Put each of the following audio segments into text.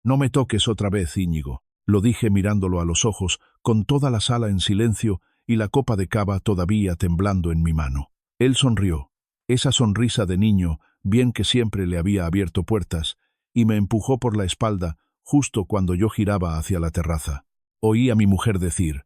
No me toques otra vez, Íñigo, lo dije mirándolo a los ojos, con toda la sala en silencio y la copa de cava todavía temblando en mi mano. Él sonrió, esa sonrisa de niño, bien que siempre le había abierto puertas, y me empujó por la espalda justo cuando yo giraba hacia la terraza. Oí a mi mujer decir: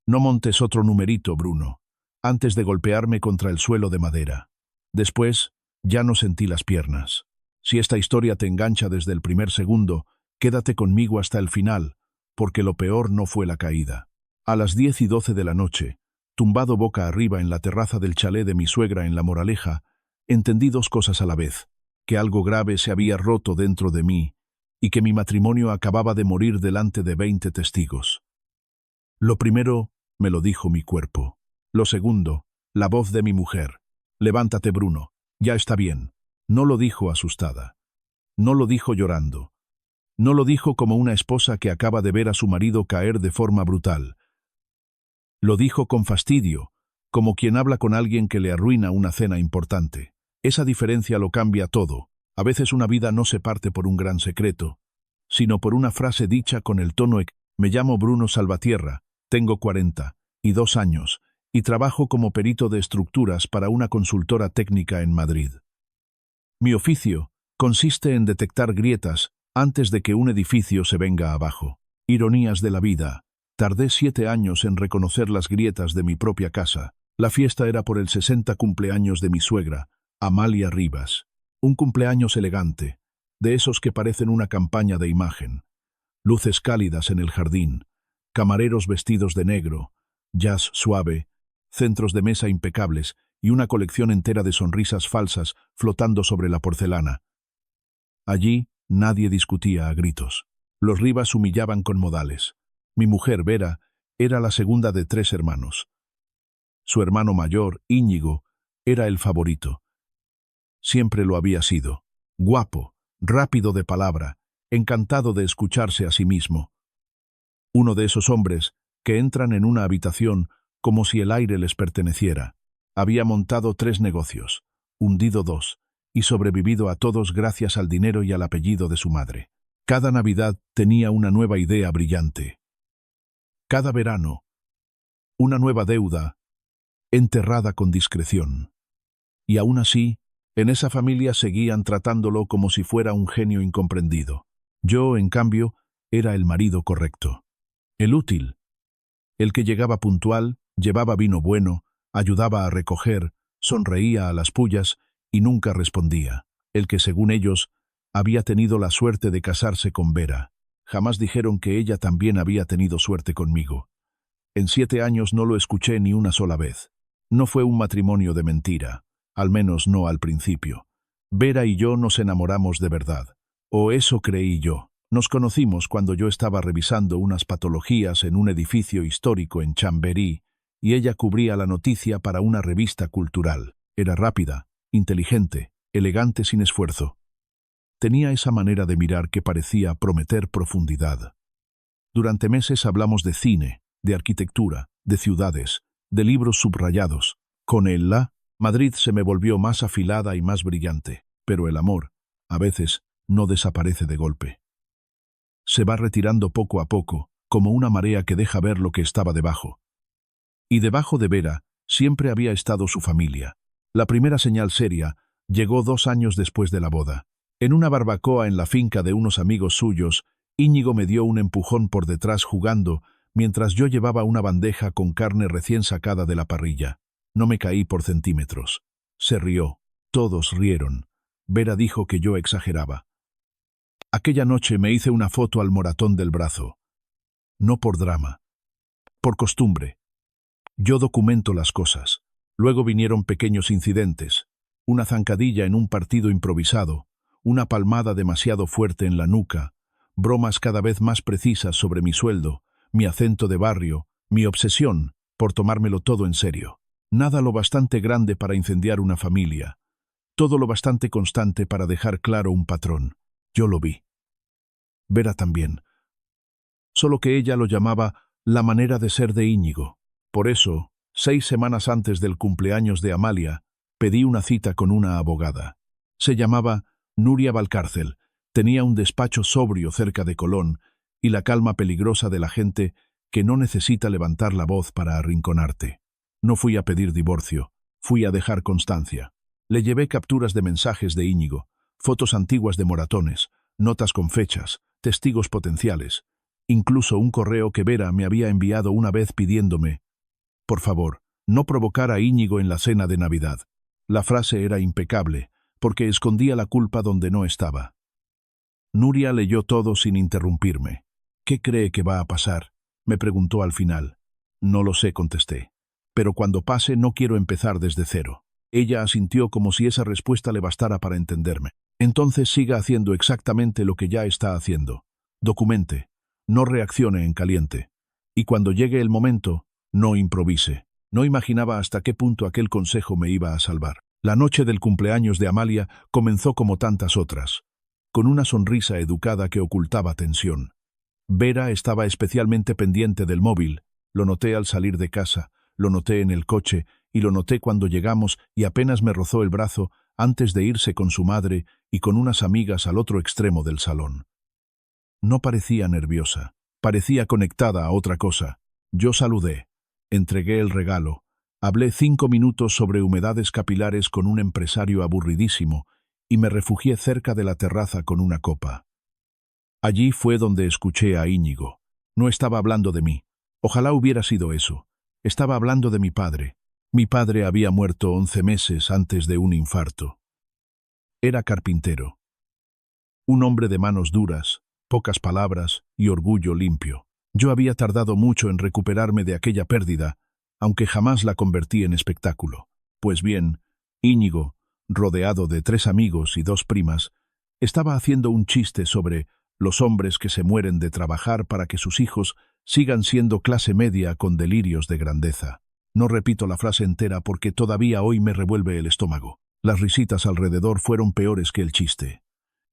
«No montes otro numerito, Bruno», antes de golpearme contra el suelo de madera. Después, ya no sentí las piernas. Si esta historia te engancha desde el primer segundo, quédate conmigo hasta el final, porque lo peor no fue la caída. A las 10:12 de la noche, tumbado boca arriba en la terraza del chalet de mi suegra en La Moraleja, entendí dos cosas a la vez: que algo grave se había roto dentro de mí y que mi matrimonio acababa de morir delante de 20 testigos. Lo primero, me lo dijo mi cuerpo. Lo segundo, la voz de mi mujer: «Levántate, Bruno, ya está bien». No lo dijo asustada. No lo dijo llorando. No lo dijo como una esposa que acaba de ver a su marido caer de forma brutal. Lo dijo con fastidio, como quien habla con alguien que le arruina una cena importante. Esa diferencia lo cambia todo. A veces una vida no se parte por un gran secreto, sino por una frase dicha con el tono «Me llamo Bruno Salvatierra, tengo 42 años y trabajo como perito de estructuras para una consultora técnica en Madrid. Mi oficio consiste en detectar grietas antes de que un edificio se venga abajo. Ironías de la vida. Tardé 7 años en reconocer las grietas de mi propia casa. La fiesta era por el 60 cumpleaños de mi suegra, Amalia Rivas. Un cumpleaños elegante, de esos que parecen una campaña de imagen. Luces cálidas en el jardín, camareros vestidos de negro, jazz suave, centros de mesa impecables y una colección entera de sonrisas falsas flotando sobre la porcelana. Allí nadie discutía a gritos. Los Rivas humillaban con modales. Mi mujer, Vera, era la segunda de 3 hermanos. Su hermano mayor, Íñigo, era el favorito. Siempre lo había sido. Guapo, rápido de palabra, encantado de escucharse a sí mismo. Uno de esos hombres que entran en una habitación como si el aire les perteneciera. Había montado 3 negocios, hundido 2, y sobrevivido a todos gracias al dinero y al apellido de su madre. Cada Navidad tenía una nueva idea brillante. Cada verano, una nueva deuda, enterrada con discreción. Y aún así, en esa familia seguían tratándolo como si fuera un genio incomprendido. Yo, en cambio, era el marido correcto. El útil. El que llegaba puntual, llevaba vino bueno, ayudaba a recoger, sonreía a las pullas y nunca respondía. El que, según ellos, había tenido la suerte de casarse con Vera. Jamás dijeron que ella también había tenido suerte conmigo. En 7 años no lo escuché ni una sola vez. No fue un matrimonio de mentira, al menos no al principio. Vera y yo nos enamoramos de verdad. O eso creí yo. Nos conocimos cuando yo estaba revisando unas patologías en un edificio histórico en Chamberí, y ella cubría la noticia para una revista cultural. Era rápida, inteligente, elegante sin esfuerzo. Tenía esa manera de mirar que parecía prometer profundidad. Durante meses hablamos de cine, de arquitectura, de ciudades, de libros subrayados. Con ella, Madrid se me volvió más afilada y más brillante, pero el amor, a veces, no desaparece de golpe. Se va retirando poco a poco, como una marea que deja ver lo que estaba debajo. Y debajo de Vera siempre había estado su familia. La primera señal seria llegó 2 años después de la boda. En una barbacoa en la finca de unos amigos suyos, Íñigo me dio un empujón por detrás jugando, mientras yo llevaba una bandeja con carne recién sacada de la parrilla. No me caí por centímetros. Se rió. Todos rieron. Vera dijo que yo exageraba. Aquella noche me hice una foto al moratón del brazo. No por drama. Por costumbre. Yo documento las cosas. Luego vinieron pequeños incidentes. Una zancadilla en un partido improvisado. Una palmada demasiado fuerte en la nuca. Bromas cada vez más precisas sobre mi sueldo, mi acento de barrio, mi obsesión por tomármelo todo en serio. Nada lo bastante grande para incendiar una familia. Todo lo bastante constante para dejar claro un patrón. Yo lo vi. Vera también. Solo que ella lo llamaba la manera de ser de Íñigo. Por eso, 6 semanas antes del cumpleaños de Amalia, pedí una cita con una abogada. Se llamaba Nuria Valcárcel, Tenía un despacho sobrio cerca de Colón y la calma peligrosa de la gente que no necesita levantar la voz para arrinconarte. No fui a pedir divorcio, fui a dejar constancia. Le llevé capturas de mensajes de Íñigo, fotos antiguas de moratones, notas con fechas, testigos potenciales, incluso un correo que Vera me había enviado una vez pidiéndome, por favor, no provocar a Íñigo en la cena de Navidad. La frase era impecable, porque escondía la culpa donde no estaba. Nuria leyó todo sin interrumpirme. ¿Qué cree que va a pasar?, me preguntó al final. No lo sé, contesté. Pero cuando pase no quiero empezar desde cero. Ella asintió como si esa respuesta le bastara para entenderme. Entonces siga haciendo exactamente lo que ya está haciendo. Documente. No reaccione en caliente. Y cuando llegue el momento, no improvise. No imaginaba hasta qué punto aquel consejo me iba a salvar. La noche del cumpleaños de Amalia comenzó como tantas otras, con una sonrisa educada que ocultaba tensión. Vera estaba especialmente pendiente del móvil. Lo noté al salir de casa, lo noté en el coche y lo noté cuando llegamos y apenas me rozó el brazo antes de irse con su madre y con unas amigas al otro extremo del salón. No parecía nerviosa, parecía conectada a otra cosa. Yo saludé, entregué el regalo, hablé 5 minutos sobre humedades capilares con un empresario aburridísimo y me refugié cerca de la terraza con una copa. Allí fue donde escuché a Íñigo. No estaba hablando de mí. Ojalá hubiera sido eso. Estaba hablando de mi padre. Mi padre había muerto 11 meses antes de un infarto. Era carpintero. Un hombre de manos duras, pocas palabras y orgullo limpio. Yo había tardado mucho en recuperarme de aquella pérdida, aunque jamás la convertí en espectáculo. Pues bien, Íñigo, rodeado de 3 amigos y 2 primas, estaba haciendo un chiste sobre los hombres que se mueren de trabajar para que sus hijos sigan siendo clase media con delirios de grandeza. No repito la frase entera porque todavía hoy me revuelve el estómago. Las risitas alrededor fueron peores que el chiste.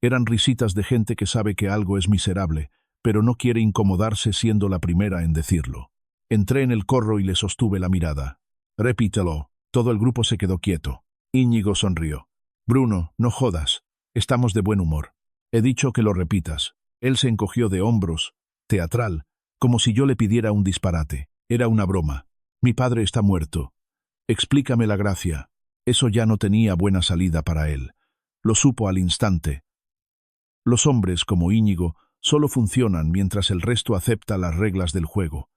Eran risitas de gente que sabe que algo es miserable, pero no quiere incomodarse siendo la primera en decirlo. Entré en el corro y le sostuve la mirada. Repítelo. Todo el grupo se quedó quieto. Íñigo sonrió. Bruno, no jodas. Estamos de buen humor. He dicho que lo repitas. Él se encogió de hombros, teatral, como si yo le pidiera un disparate. Era una broma. Mi padre está muerto. Explícame la gracia. Eso ya no tenía buena salida para él. Lo supo al instante. Los hombres, como Íñigo, solo funcionan mientras el resto acepta las reglas del juego.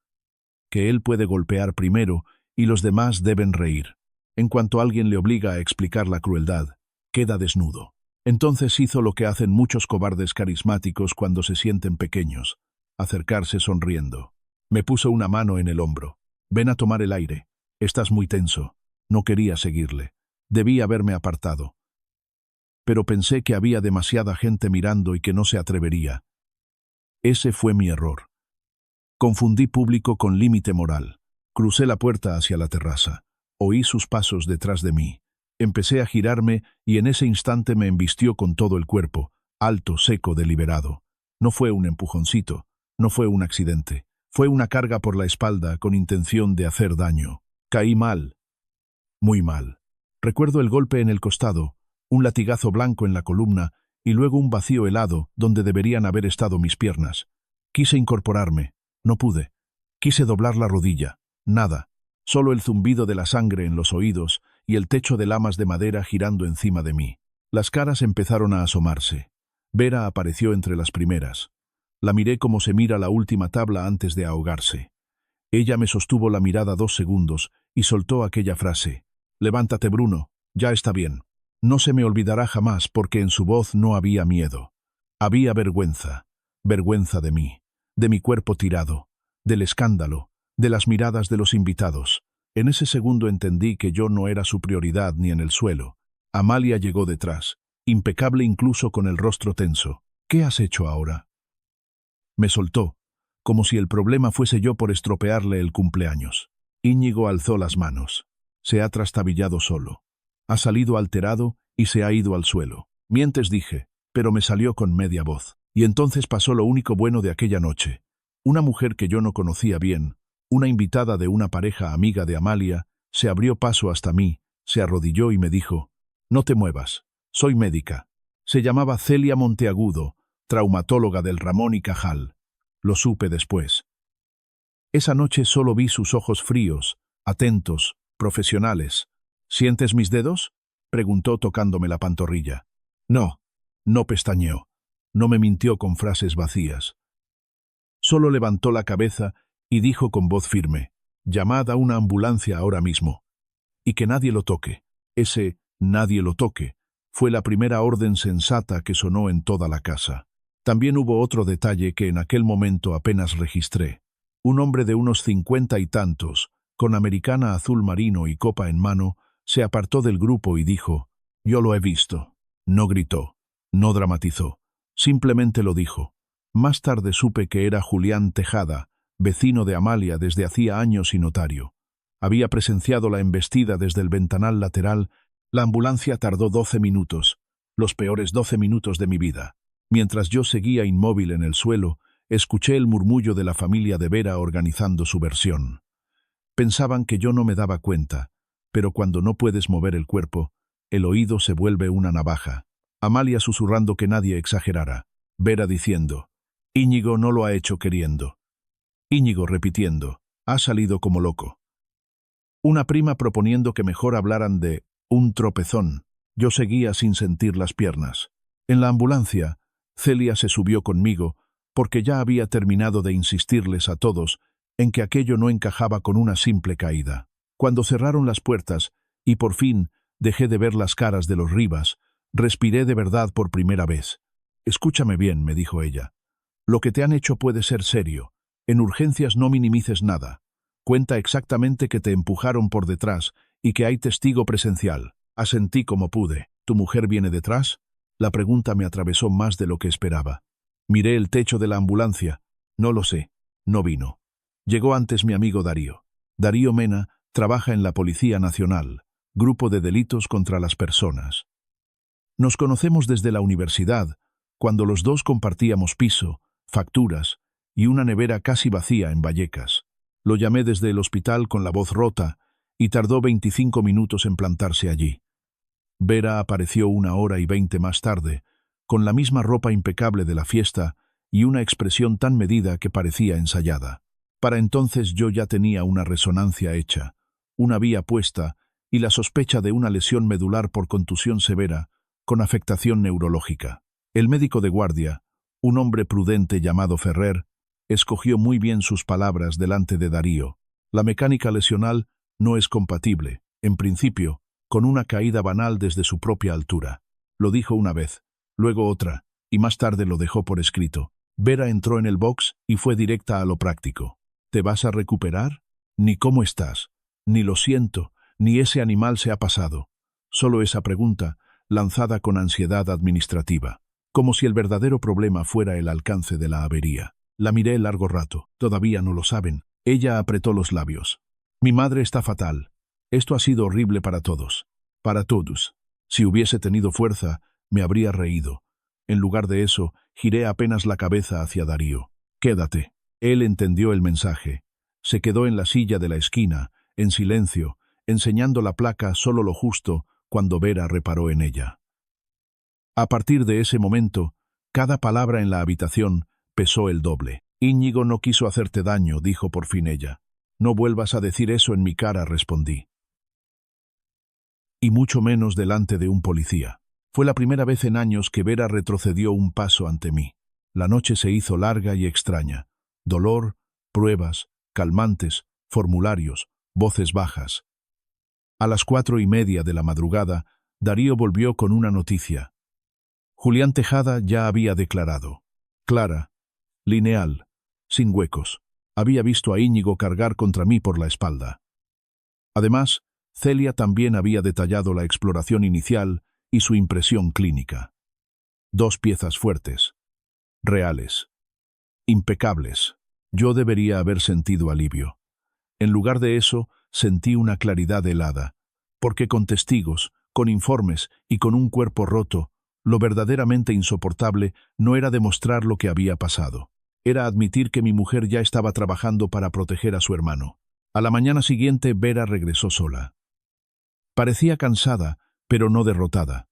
Que él puede golpear primero y los demás deben reír. En cuanto alguien le obliga a explicar la crueldad, queda desnudo. Entonces hizo lo que hacen muchos cobardes carismáticos cuando se sienten pequeños, acercarse sonriendo. Me puso una mano en el hombro. Ven a tomar el aire. Estás muy tenso. No quería seguirle. Debí haberme apartado. Pero pensé que había demasiada gente mirando y que no se atrevería. Ese fue mi error. Confundí público con límite moral. Crucé la puerta hacia la terraza. Oí sus pasos detrás de mí. Empecé a girarme y en ese instante me embistió con todo el cuerpo, alto, seco, deliberado. No fue un empujoncito, no fue un accidente. Fue una carga por la espalda con intención de hacer daño. Caí mal. Muy mal. Recuerdo el golpe en el costado, un latigazo blanco en la columna y luego un vacío helado donde deberían haber estado mis piernas. Quise incorporarme. No pude. Quise doblar la rodilla. Nada. Solo el zumbido de la sangre en los oídos y el techo de lamas de madera girando encima de mí. Las caras empezaron a asomarse. Vera apareció entre las primeras. La miré como se mira la última tabla antes de ahogarse. Ella me sostuvo la mirada 2 segundos y soltó aquella frase. Levántate, Bruno, ya está bien. No se me olvidará jamás porque en su voz no había miedo. Había vergüenza. Vergüenza de mí, de mi cuerpo tirado, del escándalo, de las miradas de los invitados. En ese segundo entendí que yo no era su prioridad ni en el suelo. Amalia llegó detrás, impecable incluso con el rostro tenso. ¿Qué has hecho ahora? Me soltó, como si el problema fuese yo por estropearle el cumpleaños. Íñigo alzó las manos. Se ha trastabillado solo. Ha salido alterado y se ha ido al suelo. Mientes, dije, pero me salió con media voz. Y entonces pasó lo único bueno de aquella noche. Una mujer que yo no conocía bien, una invitada de una pareja amiga de Amalia, se abrió paso hasta mí, se arrodilló y me dijo, «No te muevas, soy médica». Se llamaba Celia Monteagudo, traumatóloga del Ramón y Cajal. Lo supe después. Esa noche solo vi sus ojos fríos, atentos, profesionales. ¿Sientes mis dedos?, preguntó tocándome la pantorrilla. No, no pestañeó. No me mintió con frases vacías. Solo levantó la cabeza y dijo con voz firme: «Llamad a una ambulancia ahora mismo. Y que nadie lo toque». Ese «nadie lo toque» fue la primera orden sensata que sonó en toda la casa. También hubo otro detalle que en aquel momento apenas registré. Un hombre de unos 50 y tantos, con americana azul marino y copa en mano, se apartó del grupo y dijo: «Yo lo he visto». No gritó, no dramatizó, simplemente lo dijo. Más tarde supe que era Julián Tejada, vecino de Amalia desde hacía años y notario. Había presenciado la embestida desde el ventanal lateral. La ambulancia tardó 12 minutos, los peores 12 minutos de mi vida. Mientras yo seguía inmóvil en el suelo, escuché el murmullo de la familia de Vera organizando su versión. Pensaban que yo no me daba cuenta, pero cuando no puedes mover el cuerpo, el oído se vuelve una navaja. Amalia susurrando que nadie exagerara. Vera diciendo: «Íñigo no lo ha hecho queriendo». Íñigo repitiendo: «Ha salido como loco». Una prima proponiendo que mejor hablaran de un tropezón. Yo seguía sin sentir las piernas. En la ambulancia, Celia se subió conmigo porque ya había terminado de insistirles a todos en que aquello no encajaba con una simple caída. Cuando cerraron las puertas y por fin dejé de ver las caras de los Rivas, respiré de verdad por primera vez. «Escúchame bien», me dijo ella. «Lo que te han hecho puede ser serio. En urgencias no minimices nada. Cuenta exactamente que te empujaron por detrás y que hay testigo presencial». Asentí como pude. «¿Tu mujer viene detrás?». La pregunta me atravesó más de lo que esperaba. Miré el techo de la ambulancia. No lo sé. No vino. Llegó antes mi amigo Darío. Darío Mena trabaja en la Policía Nacional, Grupo de Delitos contra las Personas. Nos conocemos desde la universidad, cuando los dos compartíamos piso, facturas y una nevera casi vacía en Vallecas. Lo llamé desde el hospital con la voz rota y tardó 25 minutos en plantarse allí. Vera apareció 1 hora y 20 más tarde, con la misma ropa impecable de la fiesta y una expresión tan medida que parecía ensayada. Para entonces yo ya tenía una resonancia hecha, una vía puesta y la sospecha de una lesión medular por contusión severa, con afectación neurológica. El médico de guardia, un hombre prudente llamado Ferrer, escogió muy bien sus palabras delante de Darío. La mecánica lesional no es compatible, en principio, con una caída banal desde su propia altura. Lo dijo una vez, luego otra, y más tarde lo dejó por escrito. Vera entró en el box y fue directa a lo práctico. ¿Te vas a recuperar? Ni cómo estás, ni lo siento, ni ese animal se ha pasado. Solo esa pregunta, lanzada con ansiedad administrativa, como si el verdadero problema fuera el alcance de la avería. La miré largo rato. Todavía no lo saben. Ella apretó los labios. Mi madre está fatal. Esto ha sido horrible para todos. Para todos. Si hubiese tenido fuerza, me habría reído. En lugar de eso, giré apenas la cabeza hacia Darío. Quédate. Él entendió el mensaje. Se quedó en la silla de la esquina, en silencio, enseñando la placa solo lo justo cuando Vera reparó en ella. A partir de ese momento, cada palabra en la habitación pesó el doble. Íñigo no quiso hacerte daño, dijo por fin ella. No vuelvas a decir eso en mi cara, respondí. Y mucho menos delante de un policía. Fue la primera vez en años que Vera retrocedió un paso ante mí. La noche se hizo larga y extraña. Dolor, pruebas, calmantes, formularios, voces bajas. A las 4:30 de la madrugada, Darío volvió con una noticia. Julián Tejada ya había declarado. Clara, lineal, sin huecos. Había visto a Íñigo cargar contra mí por la espalda. Además, Celia también había detallado la exploración inicial y su impresión clínica. 2 piezas fuertes, reales, impecables. Yo debería haber sentido alivio. En lugar de eso, sentí una claridad helada, porque con testigos, con informes y con un cuerpo roto, lo verdaderamente insoportable no era demostrar lo que había pasado. Era admitir que mi mujer ya estaba trabajando para proteger a su hermano. A la mañana siguiente, Vera regresó sola. Parecía cansada, pero no derrotada.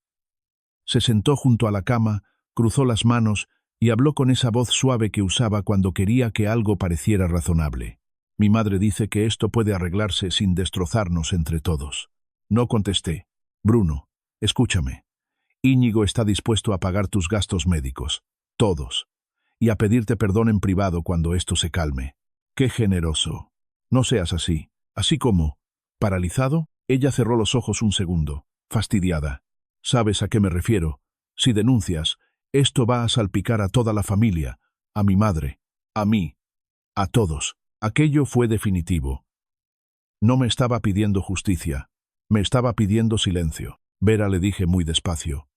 Se sentó junto a la cama, cruzó las manos Y habló con esa voz suave que usaba cuando quería que algo pareciera razonable. Mi madre dice que esto puede arreglarse sin destrozarnos entre todos. No contesté. Bruno, escúchame. Íñigo está dispuesto a pagar tus gastos médicos. Todos. Y a pedirte perdón en privado cuando esto se calme. ¡Qué generoso! No seas así. Así como... ¿Paralizado? Ella cerró los ojos un segundo, fastidiada. ¿Sabes a qué me refiero? Si denuncias, esto va a salpicar a toda la familia, a mi madre, a mí, a todos. Aquello fue definitivo. No me estaba pidiendo justicia, me estaba pidiendo silencio. Vera, le dije muy despacio.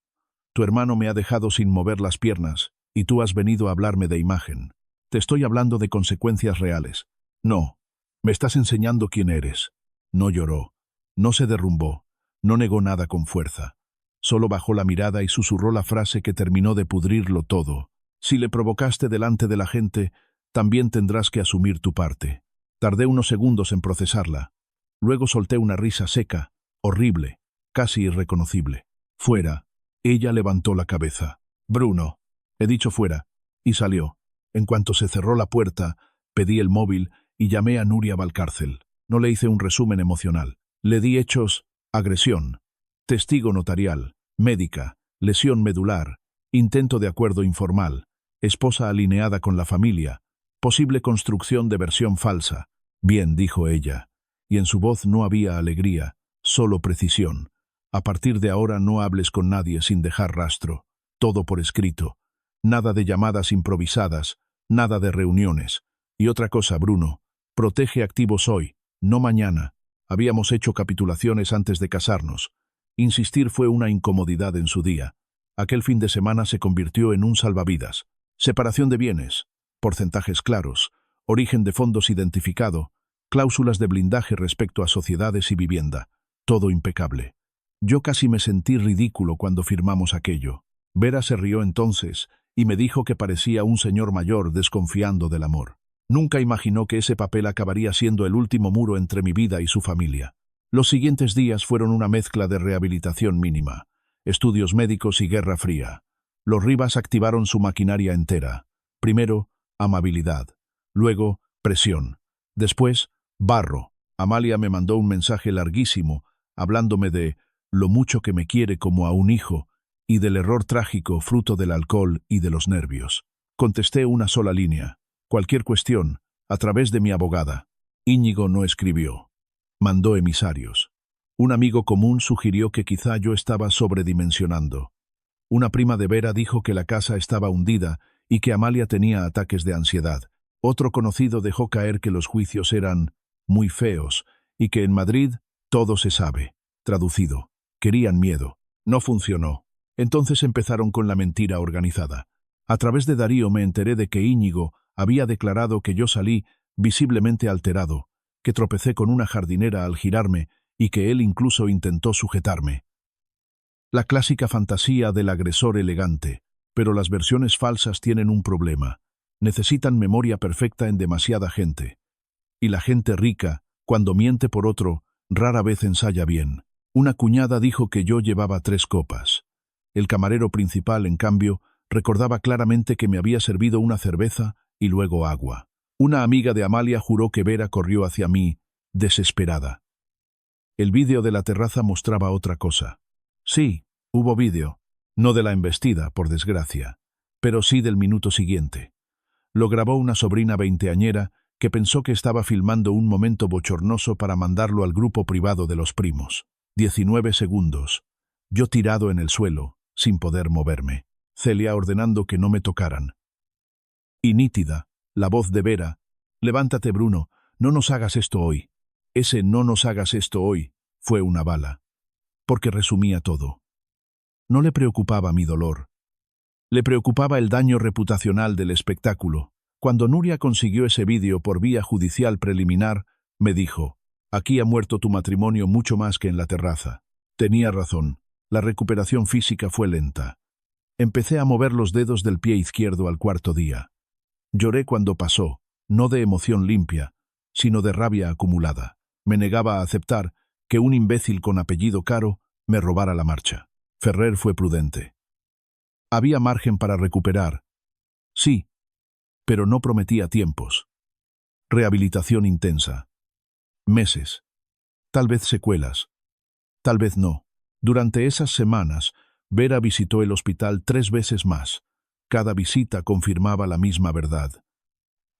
Tu hermano me ha dejado sin mover las piernas, y tú has venido a hablarme de imagen. Te estoy hablando de consecuencias reales. No, me estás enseñando quién eres. No lloró, no se derrumbó, no negó nada con fuerza. Solo bajó la mirada y susurró la frase que terminó de pudrirlo todo. Si le provocaste delante de la gente, también tendrás que asumir tu parte. Tardé unos segundos en procesarla. Luego solté una risa seca, horrible, casi irreconocible. Fuera. Ella levantó la cabeza. Bruno. He dicho fuera. Y salió. En cuanto se cerró la puerta, pedí el móvil y llamé a Nuria Valcárcel. No le hice un resumen emocional. Le di hechos, agresión, testigo notarial, médica, lesión medular, intento de acuerdo informal, esposa alineada con la familia, posible construcción de versión falsa. Bien, dijo ella, y en su voz no había alegría, solo precisión. A partir de ahora no hables con nadie sin dejar rastro, todo por escrito. Nada de llamadas improvisadas, nada de reuniones. Y otra cosa, Bruno, protege activos hoy, no mañana. Habíamos hecho capitulaciones antes de casarnos. Insistir fue una incomodidad en su día. Aquel fin de semana se convirtió en un salvavidas. Separación de bienes, porcentajes claros, origen de fondos identificado, cláusulas de blindaje respecto a sociedades y vivienda. Todo impecable. Yo casi me sentí ridículo cuando firmamos aquello. Vera se rió entonces y me dijo que parecía un señor mayor desconfiando del amor. Nunca imaginó que ese papel acabaría siendo el último muro entre mi vida y su familia. Los siguientes días fueron una mezcla de rehabilitación mínima, estudios médicos y guerra fría. Los Rivas activaron su maquinaria entera. Primero, amabilidad. Luego, presión. Después, barro. Amalia me mandó un mensaje larguísimo, hablándome de lo mucho que me quiere como a un hijo y del error trágico fruto del alcohol y de los nervios. Contesté una sola línea. Cualquier cuestión, a través de mi abogada. Íñigo no escribió. Mandó emisarios. Un amigo común sugirió que quizá yo estaba sobredimensionando. Una prima de Vera dijo que la casa estaba hundida y que Amalia tenía ataques de ansiedad. Otro conocido dejó caer que los juicios eran muy feos y que en Madrid todo se sabe. Traducido. Querían miedo. No funcionó. Entonces empezaron con la mentira organizada. A través de Darío me enteré de que Íñigo había declarado que yo salí visiblemente alterado, que tropecé con una jardinera al girarme y que él incluso intentó sujetarme. La clásica fantasía del agresor elegante, pero las versiones falsas tienen un problema. Necesitan memoria perfecta en demasiada gente. Y la gente rica, cuando miente por otro, rara vez ensaya bien. Una cuñada dijo que yo llevaba 3 copas. El camarero principal, en cambio, recordaba claramente que me había servido una cerveza y luego agua. Una amiga de Amalia juró que Vera corrió hacia mí, desesperada. El vídeo de la terraza mostraba otra cosa. Sí, hubo vídeo. No de la embestida, por desgracia, pero sí del minuto siguiente. Lo grabó una sobrina veinteañera que pensó que estaba filmando un momento bochornoso para mandarlo al grupo privado de los primos. 19 segundos. Yo tirado en el suelo, sin poder moverme. Celia ordenando que no me tocaran. Y nítida, la voz de Vera. Levántate, Bruno, no nos hagas esto hoy. Ese no nos hagas esto hoy fue una bala. Porque resumía todo. No le preocupaba mi dolor. Le preocupaba el daño reputacional del espectáculo. Cuando Nuria consiguió ese vídeo por vía judicial preliminar, me dijo, aquí ha muerto tu matrimonio mucho más que en la terraza. Tenía razón, la recuperación física fue lenta. Empecé a mover los dedos del pie izquierdo al 4.º día. Lloré cuando pasó, no de emoción limpia, sino de rabia acumulada. Me negaba a aceptar que un imbécil con apellido Caro me robara la marcha. Ferrer fue prudente. Había margen para recuperar, Sí, pero no prometía tiempos. Rehabilitación intensa. Meses. Tal vez secuelas. Tal vez no. Durante esas semanas, Vera visitó el hospital 3 veces más. Cada visita confirmaba la misma verdad.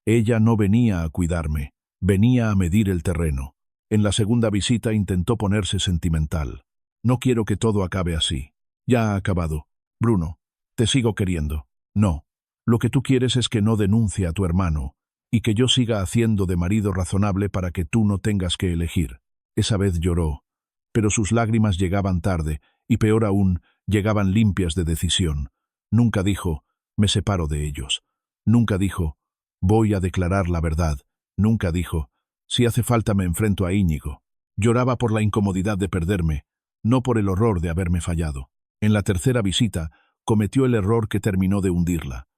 Ella no venía a cuidarme, venía a medir el terreno. En la segunda visita intentó ponerse sentimental. No quiero que todo acabe así. Ya ha acabado. Bruno, te sigo queriendo. No. Lo que tú quieres es que no denuncie a tu hermano y que yo siga haciendo de marido razonable para que tú no tengas que elegir. Esa vez lloró, pero sus lágrimas llegaban tarde y, peor aún, llegaban limpias de decisión. Nunca dijo, me separo de ellos. Nunca dijo, voy a declarar la verdad. Nunca dijo, si hace falta me enfrento a Íñigo. Lloraba por la incomodidad de perderme, no por el horror de haberme fallado. En la tercera visita, cometió el error que terminó de hundirla.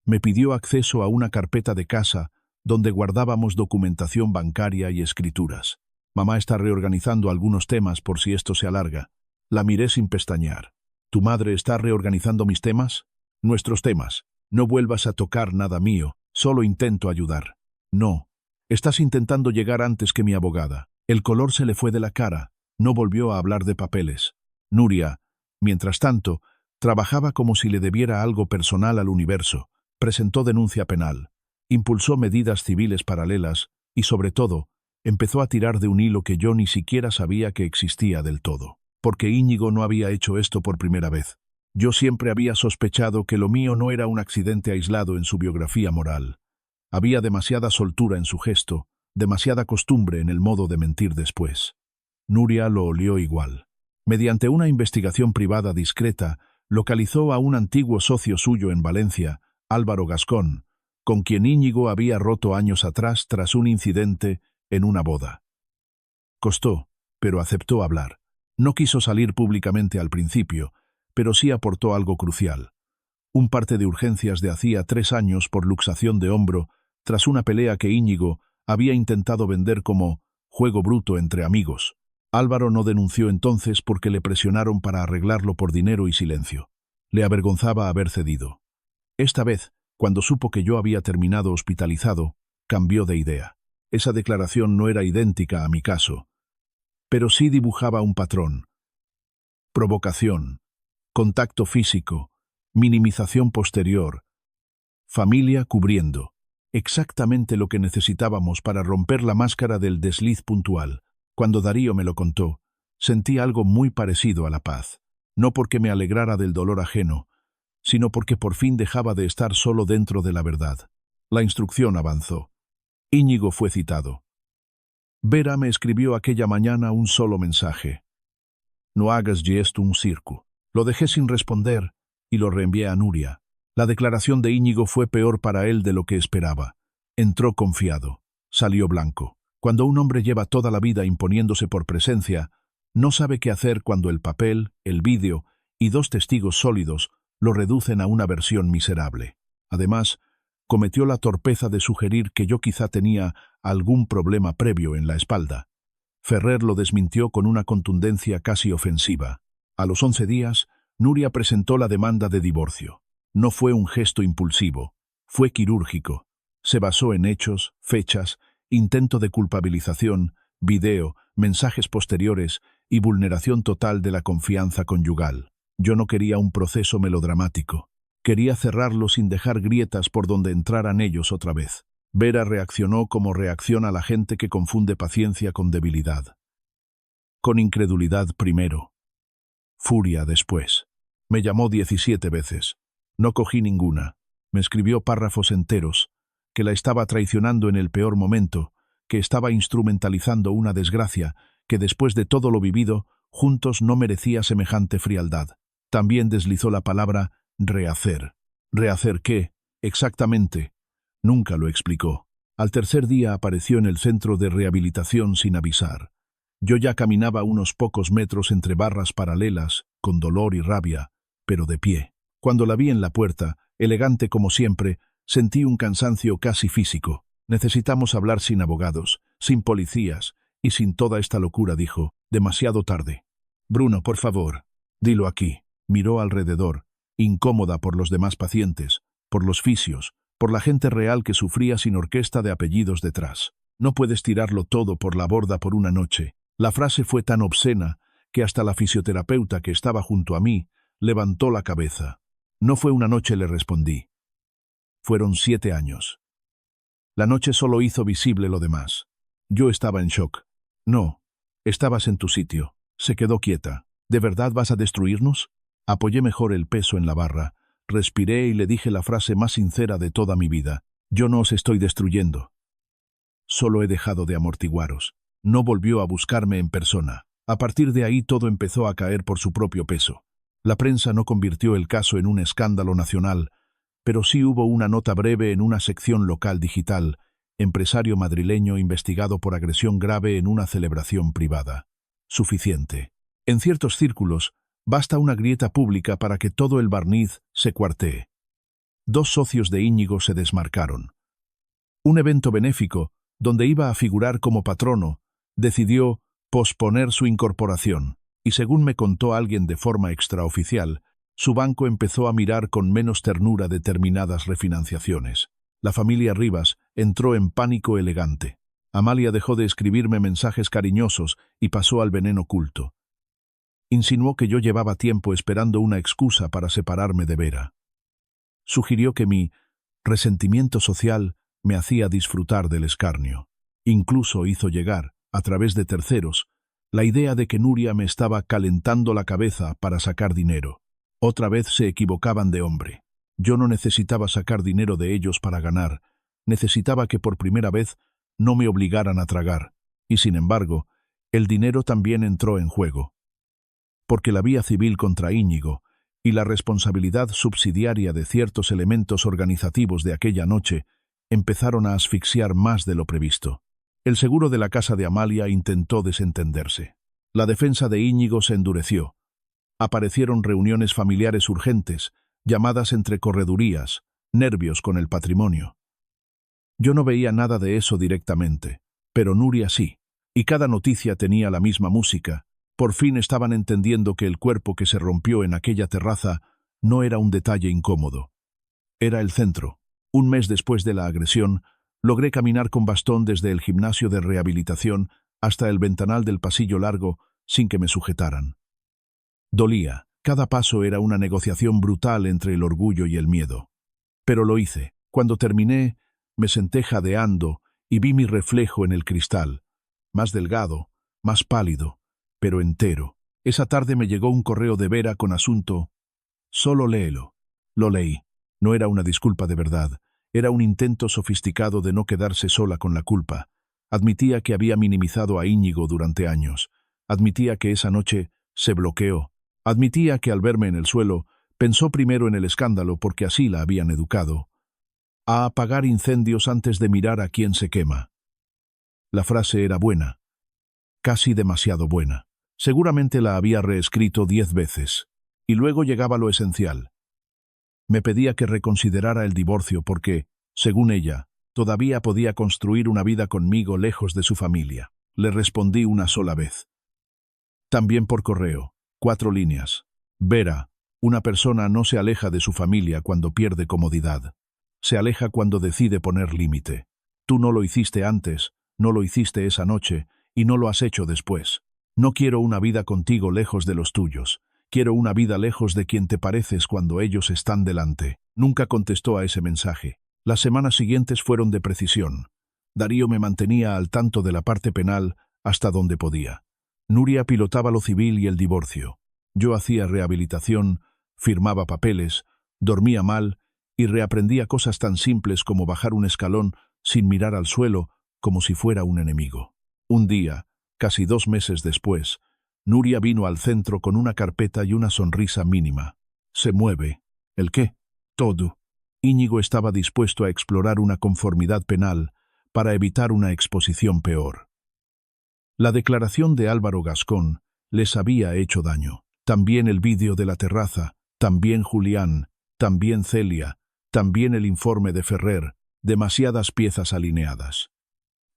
Me pidió acceso a una carpeta de casa donde guardábamos documentación bancaria y escrituras. Mamá está reorganizando algunos temas por si esto se alarga. La miré sin pestañear. ¿Tu madre está reorganizando mis temas? Nuestros temas. No vuelvas a tocar nada mío, solo intento ayudar. No. Estás intentando llegar antes que mi abogada. El color se le fue de la cara. No volvió a hablar de papeles. Nuria, mientras tanto, trabajaba como si le debiera algo personal al universo. Presentó denuncia penal. Impulsó medidas civiles paralelas y, sobre todo, empezó a tirar de un hilo que yo ni siquiera sabía que existía del todo. Porque Íñigo no había hecho esto por primera vez. Yo siempre había sospechado que lo mío no era un accidente aislado en su biografía moral. Había demasiada soltura en su gesto, demasiada costumbre en el modo de mentir después. Nuria lo olió igual. Mediante una investigación privada discreta, localizó a un antiguo socio suyo en Valencia, Álvaro Gascón, con quien Íñigo había roto años atrás tras un incidente en una boda. Costó, pero aceptó hablar. No quiso salir públicamente al principio, pero sí aportó algo crucial. Un parte de urgencias de hacía 3 años por luxación de hombro, tras una pelea que Íñigo había intentado vender como juego bruto entre amigos. Álvaro no denunció entonces porque le presionaron para arreglarlo por dinero y silencio. Le avergonzaba haber cedido. Esta vez, cuando supo que yo había terminado hospitalizado, cambió de idea. Esa declaración no era idéntica a mi caso, pero sí dibujaba un patrón. Provocación, contacto físico, minimización posterior, familia cubriendo. Exactamente lo que necesitábamos para romper la máscara del desliz puntual. Cuando Darío me lo contó, sentí algo muy parecido a la paz. No porque me alegrara del dolor ajeno, sino porque por fin dejaba de estar solo dentro de la verdad. La instrucción avanzó. Íñigo fue citado. Vera me escribió aquella mañana un solo mensaje. No hagas de esto un circo. Lo dejé sin responder y lo reenvié a Nuria. La declaración de Íñigo fue peor para él de lo que esperaba. Entró confiado. Salió blanco. Cuando un hombre lleva toda la vida imponiéndose por presencia, no sabe qué hacer cuando el papel, el vídeo y 2 testigos sólidos lo reducen a una versión miserable. Además, cometió la torpeza de sugerir que yo quizá tenía algún problema previo en la espalda. Ferrer lo desmintió con una contundencia casi ofensiva. A los 11 días, Nuria presentó la demanda de divorcio. No fue un gesto impulsivo, fue quirúrgico. Se basó en hechos, fechas, intento de culpabilización, video, mensajes posteriores y vulneración total de la confianza conyugal. Yo no quería un proceso melodramático. Quería cerrarlo sin dejar grietas por donde entraran ellos otra vez. Vera reaccionó como reacciona la gente que confunde paciencia con debilidad. Con incredulidad primero. Furia después. Me llamó 17 veces. No cogí ninguna. Me escribió párrafos enteros, que la estaba traicionando en el peor momento, que estaba instrumentalizando una desgracia, que después de todo lo vivido, juntos no merecía semejante frialdad. También deslizó la palabra rehacer. ¿Rehacer qué? Exactamente. Nunca lo explicó. Al tercer día apareció en el centro de rehabilitación sin avisar. Yo ya caminaba unos pocos metros entre barras paralelas, con dolor y rabia, pero de pie. Cuando la vi en la puerta, elegante como siempre, sentí un cansancio casi físico. Necesitamos hablar sin abogados, sin policías y sin toda esta locura, dijo. Demasiado tarde. Bruno, por favor, dilo aquí. Miró alrededor, incómoda por los demás pacientes, por los fisios, por la gente real que sufría sin orquesta de apellidos detrás. No puedes tirarlo todo por la borda por una noche. La frase fue tan obscena que hasta la fisioterapeuta que estaba junto a mí levantó la cabeza. No fue una noche, le respondí. Fueron 7 años. La noche solo hizo visible lo demás. Yo estaba en shock. No, estabas en tu sitio. Se quedó quieta. ¿De verdad vas a destruirnos? Apoyé mejor el peso en la barra, respiré y le dije la frase más sincera de toda mi vida. Yo no os estoy destruyendo. Solo he dejado de amortiguaros. No volvió a buscarme en persona. A partir de ahí todo empezó a caer por su propio peso. La prensa no convirtió el caso en un escándalo nacional, pero sí hubo una nota breve en una sección local digital: empresario madrileño investigado por agresión grave en una celebración privada. Suficiente. En ciertos círculos, basta una grieta pública para que todo el barniz se cuartee. 2 socios de Íñigo se desmarcaron. Un evento benéfico, donde iba a figurar como patrono, decidió posponer su incorporación, y según me contó alguien de forma extraoficial, su banco empezó a mirar con menos ternura determinadas refinanciaciones. La familia Rivas entró en pánico elegante. Amalia dejó de escribirme mensajes cariñosos y pasó al veneno oculto. Insinuó que yo llevaba tiempo esperando una excusa para separarme de Vera. Sugirió que mi resentimiento social me hacía disfrutar del escarnio. Incluso hizo llegar, a través de terceros, la idea de que Nuria me estaba calentando la cabeza para sacar dinero. Otra vez se equivocaban de hombre. Yo no necesitaba sacar dinero de ellos para ganar. Necesitaba que por primera vez no me obligaran a tragar. Y sin embargo, el dinero también entró en juego. Porque la vía civil contra Íñigo y la responsabilidad subsidiaria de ciertos elementos organizativos de aquella noche empezaron a asfixiar más de lo previsto. El seguro de la casa de Amalia intentó desentenderse. La defensa de Íñigo se endureció. Aparecieron reuniones familiares urgentes, llamadas entre corredurías, nervios con el patrimonio. Yo no veía nada de eso directamente, pero Nuria sí, y cada noticia tenía la misma música. Por fin estaban entendiendo que el cuerpo que se rompió en aquella terraza no era un detalle incómodo. Era el centro. Un mes después de la agresión, logré caminar con bastón desde el gimnasio de rehabilitación hasta el ventanal del pasillo largo sin que me sujetaran. Dolía. Cada paso era una negociación brutal entre el orgullo y el miedo. Pero lo hice. Cuando terminé, me senté jadeando y vi mi reflejo en el cristal, más delgado, más pálido, pero entero. Esa tarde me llegó un correo de Vera con asunto: solo léelo. Lo leí. No era una disculpa de verdad. Era un intento sofisticado de no quedarse sola con la culpa. Admitía que había minimizado a Íñigo durante años. Admitía que esa noche se bloqueó. Admitía que al verme en el suelo, pensó primero en el escándalo porque así la habían educado. A apagar incendios antes de mirar a quién se quema. La frase era buena. Casi demasiado buena. Seguramente la había reescrito 10 veces. Y luego llegaba lo esencial. Me pedía que reconsiderara el divorcio porque, según ella, todavía podía construir una vida conmigo lejos de su familia. Le respondí una sola vez. También por correo, 4 líneas. Vera, una persona no se aleja de su familia cuando pierde comodidad. Se aleja cuando decide poner límite. Tú no lo hiciste antes, no lo hiciste esa noche y no lo has hecho después. No quiero una vida contigo lejos de los tuyos. Quiero una vida lejos de quien te pareces cuando ellos están delante. Nunca contestó a ese mensaje. Las semanas siguientes fueron de precisión. Darío me mantenía al tanto de la parte penal hasta donde podía. Nuria pilotaba lo civil y el divorcio. Yo hacía rehabilitación, firmaba papeles, dormía mal y reaprendía cosas tan simples como bajar un escalón sin mirar al suelo como si fuera un enemigo. Un día, casi 2 meses después, Nuria vino al centro con una carpeta y una sonrisa mínima. Se mueve. ¿El qué? Todo. Íñigo estaba dispuesto a explorar una conformidad penal para evitar una exposición peor. La declaración de Álvaro Gascón les había hecho daño. También el vídeo de la terraza, también Julián, también Celia, también el informe de Ferrer, demasiadas piezas alineadas.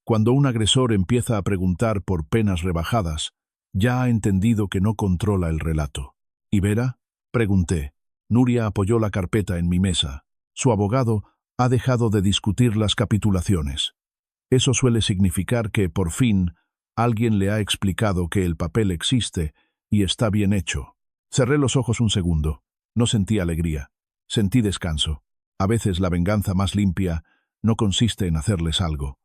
Cuando un agresor empieza a preguntar por penas rebajadas, ya ha entendido que no controla el relato. ¿Y Vera? Pregunté. Nuria apoyó la carpeta en mi mesa. Su abogado ha dejado de discutir las capitulaciones. Eso suele significar que, por fin, alguien le ha explicado que el papel existe y está bien hecho. Cerré los ojos un segundo. No sentí alegría. Sentí descanso. A veces la venganza más limpia no consiste en hacerles algo.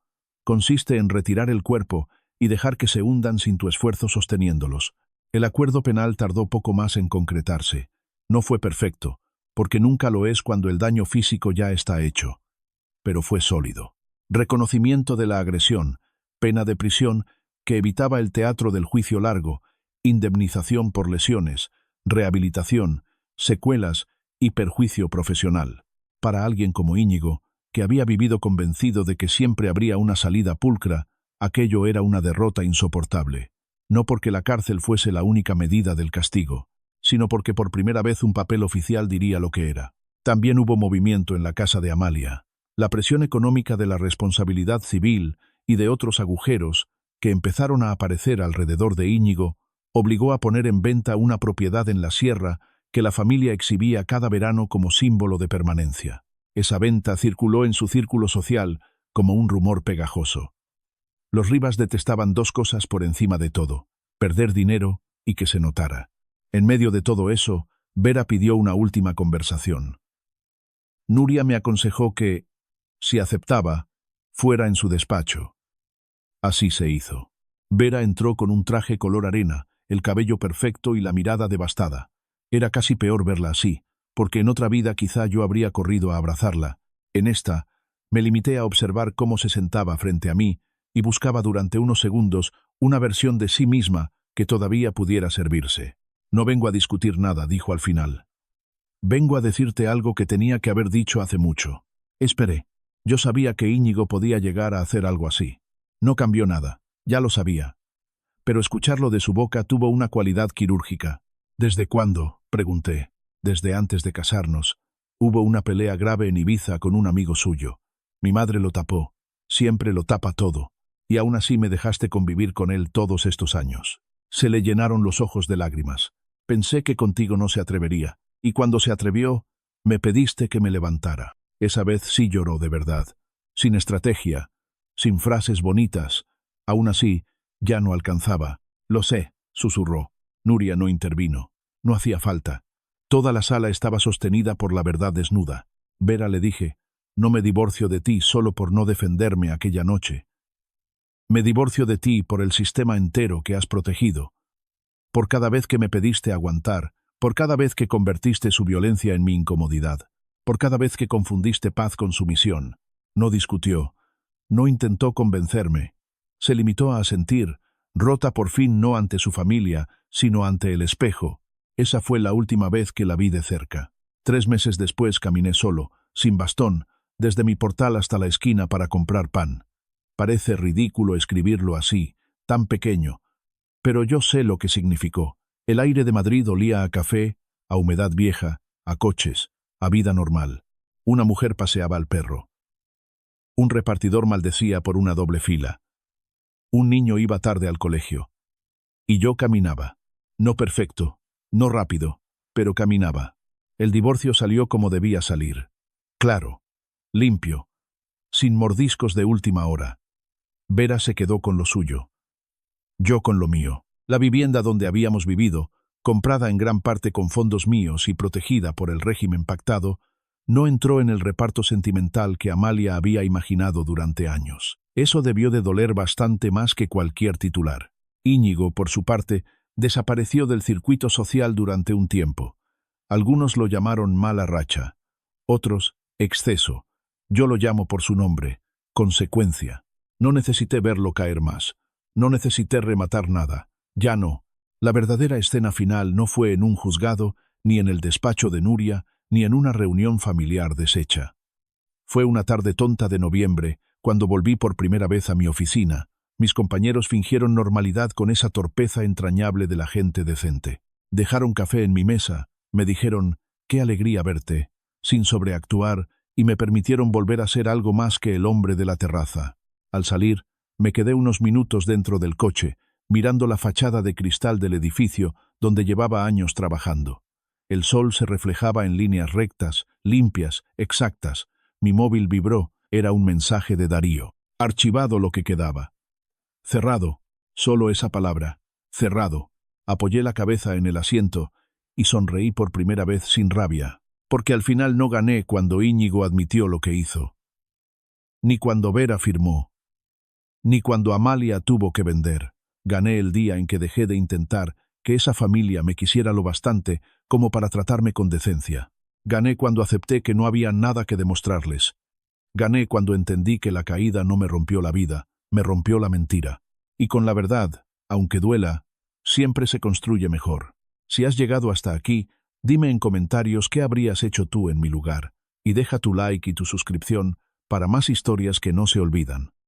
Consiste en retirar el cuerpo y dejar que se hundan sin tu esfuerzo sosteniéndolos. El acuerdo penal tardó poco más en concretarse. No fue perfecto, porque nunca lo es cuando el daño físico ya está hecho. Pero fue sólido. Reconocimiento de la agresión, pena de prisión que evitaba el teatro del juicio largo, indemnización por lesiones, rehabilitación, secuelas y perjuicio profesional. Para alguien como Íñigo, que había vivido convencido de que siempre habría una salida pulcra, aquello era una derrota insoportable. No porque la cárcel fuese la única medida del castigo, sino porque por primera vez un papel oficial diría lo que era. También hubo movimiento en la casa de Amalia. La presión económica de la responsabilidad civil y de otros agujeros que empezaron a aparecer alrededor de Íñigo obligó a poner en venta una propiedad en la sierra que la familia exhibía cada verano como símbolo de permanencia. Esa venta circuló en su círculo social como un rumor pegajoso. Los Rivas detestaban dos cosas por encima de todo: perder dinero y que se notara. En medio de todo eso, Vera pidió una última conversación. Nuria me aconsejó que, si aceptaba, fuera en su despacho. Así se hizo. Vera entró con un traje color arena, el cabello perfecto y la mirada devastada. Era casi peor verla así, porque en otra vida quizá yo habría corrido a abrazarla. En esta, me limité a observar cómo se sentaba frente a mí y buscaba durante unos segundos una versión de sí misma que todavía pudiera servirse. No vengo a discutir nada, dijo al final. Vengo a decirte algo que tenía que haber dicho hace mucho. Esperé. Yo sabía que Íñigo podía llegar a hacer algo así. No cambió nada, ya lo sabía. Pero escucharlo de su boca tuvo una cualidad quirúrgica. ¿Desde cuándo?, pregunté. Desde antes de casarnos. Hubo una pelea grave en Ibiza con un amigo suyo. Mi madre lo tapó. Siempre lo tapa todo. Y aún así me dejaste convivir con él todos estos años. Se le llenaron los ojos de lágrimas. Pensé que contigo no se atrevería. Y cuando se atrevió, me pediste que me levantara. Esa vez sí lloró de verdad. Sin estrategia, sin frases bonitas. Aún así, ya no alcanzaba. Lo sé, susurró. Nuria no intervino. No hacía falta. Toda la sala estaba sostenida por la verdad desnuda. Vera, le dije, no me divorcio de ti solo por no defenderme aquella noche. Me divorcio de ti por el sistema entero que has protegido. Por cada vez que me pediste aguantar, por cada vez que convertiste su violencia en mi incomodidad, por cada vez que confundiste paz con sumisión. No discutió, no intentó convencerme. Se limitó a asentir, rota por fin no ante su familia, sino ante el espejo. Esa fue la última vez que la vi de cerca. 3 meses después caminé solo, sin bastón, desde mi portal hasta la esquina para comprar pan. Parece ridículo escribirlo así, tan pequeño, pero yo sé lo que significó. El aire de Madrid olía a café, a humedad vieja, a coches, a vida normal. Una mujer paseaba al perro. Un repartidor maldecía por una doble fila. Un niño iba tarde al colegio. Y yo caminaba. No perfecto, no rápido, pero caminaba. El divorcio salió como debía salir. Claro, limpio, sin mordiscos de última hora. Vera se quedó con lo suyo. Yo con lo mío. La vivienda donde habíamos vivido, comprada en gran parte con fondos míos y protegida por el régimen pactado, no entró en el reparto sentimental que Amalia había imaginado durante años. Eso debió de doler bastante más que cualquier titular. Íñigo, por su parte, desapareció del circuito social durante un tiempo. Algunos lo llamaron mala racha, otros exceso. Yo lo llamo por su nombre, consecuencia. No necesité verlo caer más. No necesité rematar nada. Ya no. La verdadera escena final no fue en un juzgado, ni en el despacho de Nuria, ni en una reunión familiar deshecha. Fue una tarde tonta de noviembre, cuando volví por primera vez a mi oficina. Mis compañeros fingieron normalidad con esa torpeza entrañable de la gente decente. Dejaron café en mi mesa, me dijeron, «Qué alegría verte», sin sobreactuar, y me permitieron volver a ser algo más que el hombre de la terraza. Al salir, me quedé unos minutos dentro del coche, mirando la fachada de cristal del edificio donde llevaba años trabajando. El sol se reflejaba en líneas rectas, limpias, exactas. Mi móvil vibró. Era un mensaje de Darío. Archivado lo que quedaba. Cerrado. Solo esa palabra. Cerrado. Apoyé la cabeza en el asiento y sonreí por primera vez sin rabia, porque al final no gané cuando Íñigo admitió lo que hizo. Ni cuando Vera firmó. Ni cuando Amalia tuvo que vender. Gané el día en que dejé de intentar que esa familia me quisiera lo bastante como para tratarme con decencia. Gané cuando acepté que no había nada que demostrarles. Gané cuando entendí que la caída no me rompió la vida, me rompió la mentira. Y con la verdad, aunque duela, siempre se construye mejor. Si has llegado hasta aquí, dime en comentarios qué habrías hecho tú en mi lugar, y deja tu like y tu suscripción para más historias que no se olvidan.